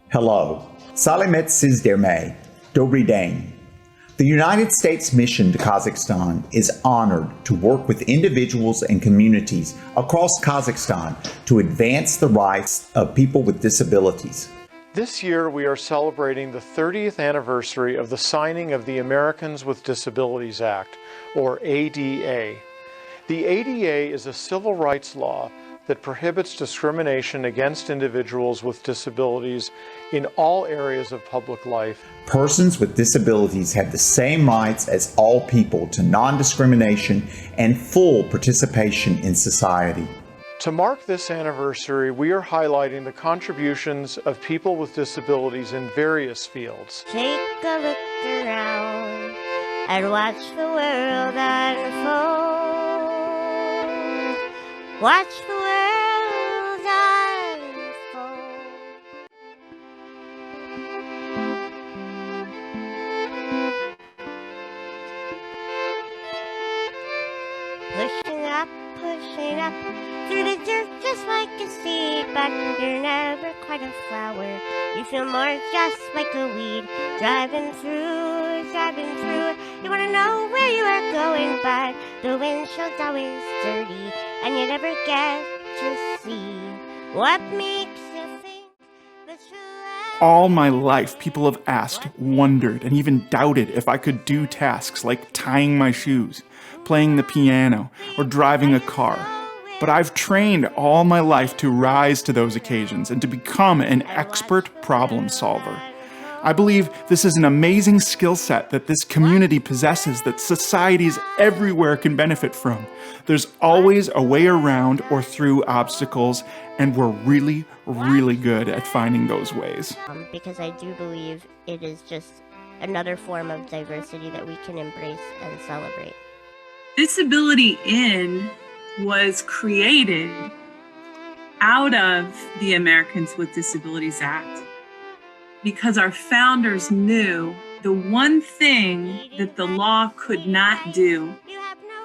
Hello. Salamet Sizderme. Dobry Dane. The United States mission to Kazakhstan is honored to work with individuals and communities across Kazakhstan to advance the rights of people with disabilities. This year we are celebrating the 30th anniversary of the signing of the Americans with Disabilities Act, or ADA. The ADA is a civil rights law that prohibits discrimination against individuals with disabilities in all areas of public life. Persons with disabilities have the same rights as all people to non-discrimination and full participation in society. To mark this anniversary, we are highlighting the contributions of people with disabilities in various fields. Take a look around and watch the world unfold. Watch the world unfold. Pushing up through the dirt just like a seed, but you're never quite a flower. You feel more just like a weed. Driving through. You wanna know where you are going, but the windshield's always dirty, and you never get to see what makes you think that you All my life, people have asked, wondered, and even doubted if I could do tasks like tying my shoes, playing the piano, or driving a car. But I've trained all my life to rise to those occasions and to become an expert problem solver. I believe this is an amazing skill set that this community possesses that societies everywhere can benefit from. There's always a way around or through obstacles, and we're really, really good at finding those ways. Because I do believe it is just another form of diversity that we can embrace and celebrate. Disability In was created out of the Americans with Disabilities Act because our founders knew the one thing that the law could not do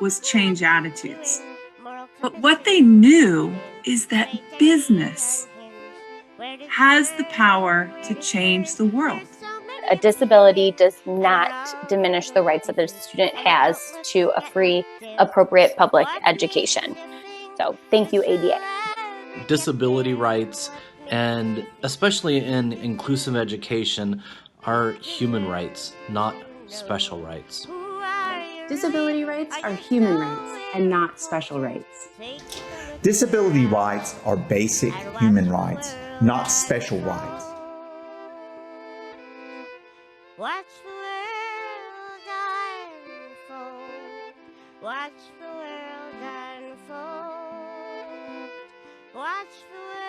was change attitudes. But what they knew is that business has the power to change the world. A disability does not diminish the rights that the student has to a free, appropriate public education. So thank you, ADA. Disability rights, and especially in inclusive education, are human rights, not special rights. Disability rights are human rights and not special rights. Disability rights are basic human rights, not special rights. Watch the world unfold. Watch the world unfold. Watch the world